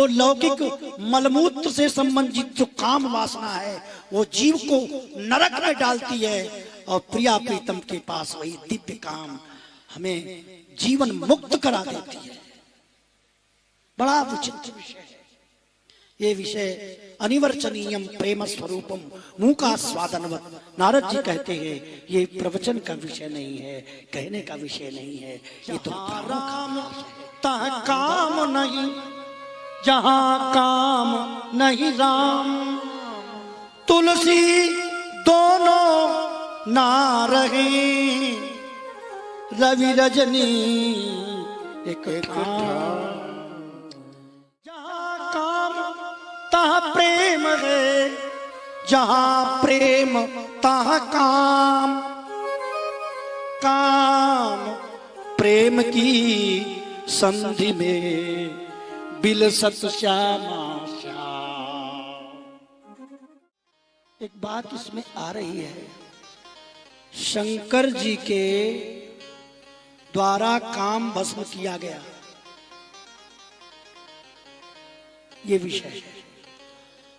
तो लौकिक मलमूत्र से संबंधित जो काम वासना है वो जीव को नरक में डालती है, और प्रिया प्रीतम के पास वही दिव्य काम हमें जीवन मुक्त करा देती है। बड़ा विचित्र विषय है ये विषय। अनिवर्चनीयम प्रेम स्वरूपम मूका स्वादनवत। नारद जी कहते हैं ये प्रवचन का विषय नहीं है, कहने का विषय नहीं है, ये तो राम तह काम नहीं, जहां काम नहीं राम। तुलसी दोनों ना रहे, रवि रजनी एक तहाँ प्रेम है, जहां प्रेम तहाँ काम। काम प्रेम की संधि में बिलसत श्यामा श्याम। एक बात इसमें आ रही है, शंकर जी के द्वारा काम भस्म किया गया, ये विषय है।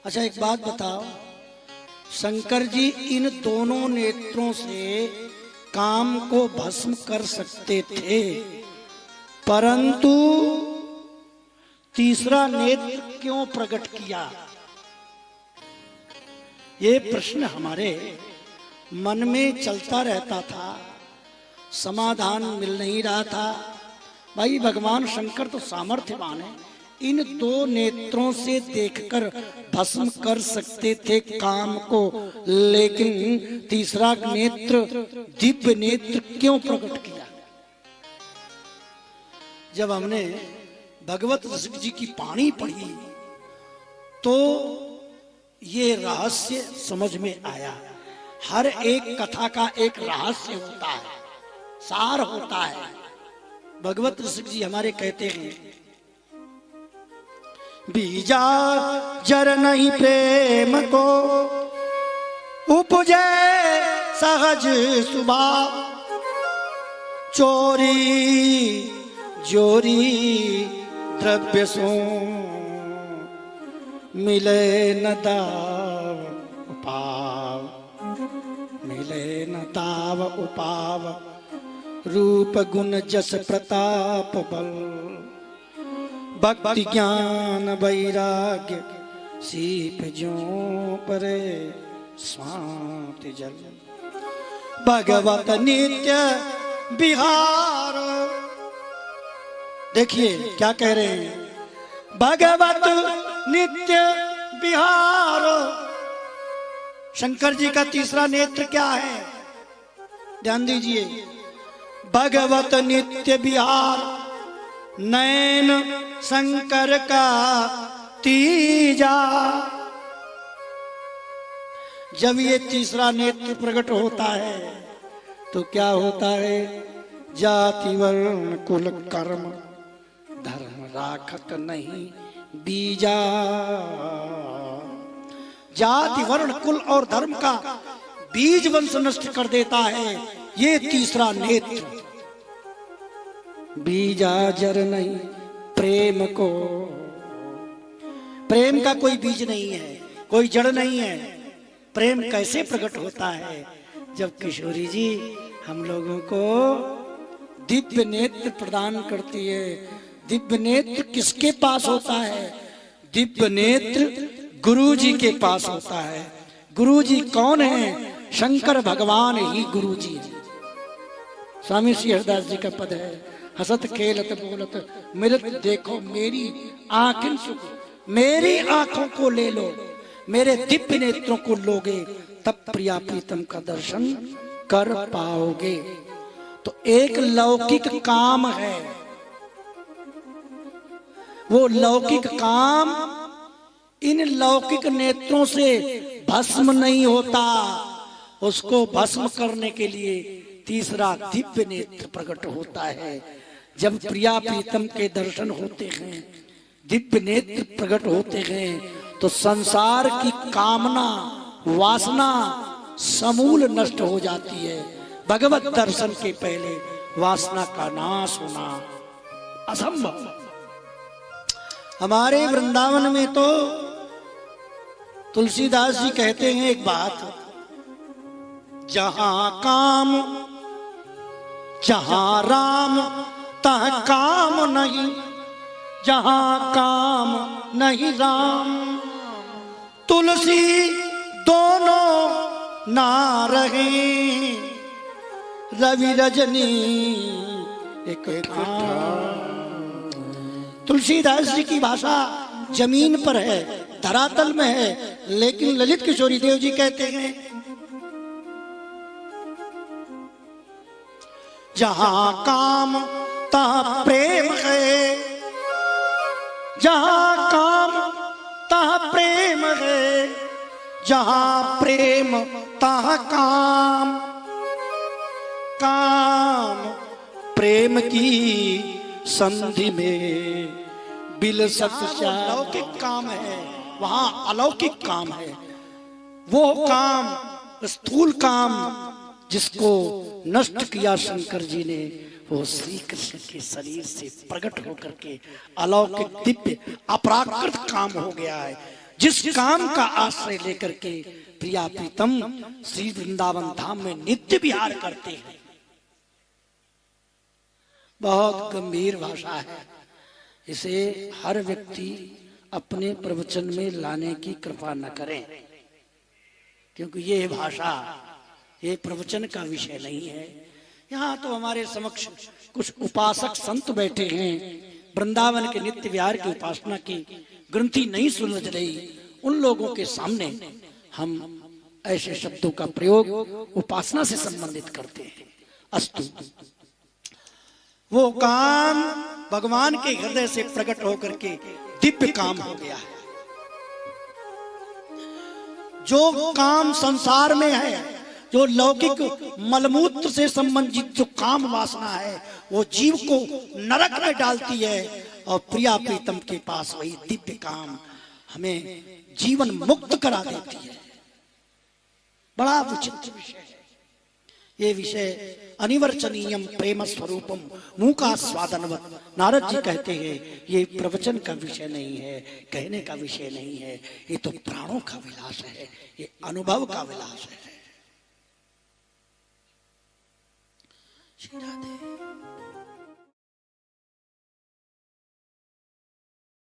अच्छा एक बात बताओ, शंकर जी इन दोनों नेत्रों से काम को भस्म कर सकते थे, परंतु तीसरा नेत्र क्यों प्रकट किया? ये प्रश्न हमारे मन में चलता रहता था, समाधान मिल नहीं रहा था। भाई भगवान शंकर तो सामर्थ्यवान है, इन दो नेत्रों से देखकर भस्म कर सकते थे काम को, लेकिन तीसरा नेत्र दिव्य नेत्र क्यों प्रकट किया? जब हमने भगवत रसिक जी की वाणी पढ़ी तो ये रहस्य समझ में आया। हर एक कथा का एक रहस्य होता है, सार होता है। भगवत रसिक जी हमारे कहते हैं, बीजा जर नहीं प्रेम को, उपजे सहज स्वभाव। चोरी जोरी द्रव्य सो, मिले न दाव उपाव। मिले न दाव उपाव, रूप गुण जस प्रताप बल। भक्ति ज्ञान वैराग्य सीप जो परे स्वाति जल। भगवत नित्य बिहार। देखिए क्या कह रहे हैं, भगवत नित्य बिहार। शंकर जी का तीसरा नेत्र क्या है? ध्यान दीजिए, भगवत नित्य बिहार। नयन शंकर का तीजा। जब ये तीसरा नेत्र प्रकट होता है तो क्या होता है? जाति वर्ण कुल कर्म धर्म राखत नहीं बीजा। जाति वर्ण कुल और धर्म का बीज वंश नष्ट कर देता है ये तीसरा नेत्र। बीजा जर नहीं प्रेम को। प्रेम का कोई बीज नहीं है, कोई जड़ नहीं है। प्रेम कैसे प्रकट होता है? जब किशोरी जी हम लोगों को दिव्य नेत्र प्रदान करती है। दिव्य नेत्र किसके पास होता है? दिव्य नेत्र गुरु जी के पास होता है। गुरु जी कौन है? शंकर भगवान ही गुरु जी। स्वामी श्री हरदास जी का पद है, हसत खेलत बोलत मिलत देखो मेरी आंखें सुख। मेरी आंखों को ले लो, मेरे दिव्य नेत्रों को लोगे, तब प्रिया प्रीतम का दर्शन कर पाओगे। तो एक लौकिक काम है, वो लौकिक काम इन लौकिक नेत्रों से भस्म नहीं होता। उसको भस्म करने के लिए तीसरा दिव्य नेत्र प्रकट होता है। जब प्रिया प्रीतम के दर्शन होते हैं, दिव्य नेत्र प्रकट होते हैं, तो संसार की कामना वासना समूल नष्ट हो जाती है। भगवत दर्शन के पहले वासना का नाश होना असंभव। हमारे वृंदावन में तो तुलसीदास जी कहते हैं एक बात, जहां काम जहां राम तहां काम नहीं, जहां काम नहीं राम, तुलसी दोनों ना रहे, रवि रजनी एक तुलसीदास जी की भाषा जमीन पर है, धरातल में है, लेकिन ललित किशोरी देव जी कहते हैं जहां काम तहां प्रेम है, जहां काम तहां प्रेम है, जहां प्रेम तहां काम, काम प्रेम की संधि में बिलसत लौकिक काम है, वहां अलौकिक काम है। वो काम स्थूल काम जिसको नष्ट किया शंकर जी ने, वो श्री कृष्ण के शरीर से प्रकट होकर के अलौकिक दिव्य अपराकृत काम हो गया है, जिस काम का आश्रय लेकर के प्रिया प्रीतम श्री वृंदावन धाम में नित्य विहार करते हैं। बहुत गंभीर भाषा है, इसे हर व्यक्ति अपने प्रवचन में लाने की कृपा न करें, क्योंकि ये भाषा ये प्रवचन का विषय नहीं है। यहाँ तो हमारे समक्ष कुछ उपासक संत बैठे हैं, वृंदावन के नित्य विहार की उपासना की ग्रंथि नहीं सुलझ रही, उन लोगों के सामने हम ऐसे शब्दों का प्रयोग उपासना से संबंधित करते हैं। अस्तु, वो काम भगवान के हृदय से प्रकट होकर के दिव्य काम हो गया है। जो काम संसार में है, जो लौकिक मलमूत्र से संबंधित जो काम वासना है, वो जीव को नरक में डालती है, और प्रिया प्रीतम के पास वही दिव्य काम हमें जीवन मुक्त करा देती है। बड़ा विचित्र विषय है ये विषय। अनिवर्चनीयम प्रेम स्वरूपम मूका स्वादनवत, नारद जी कहते हैं ये प्रवचन का विषय नहीं है, कहने का विषय नहीं है, ये तो प्राणों का विलास है, ये अनुभव का विलास है। श्री राधे।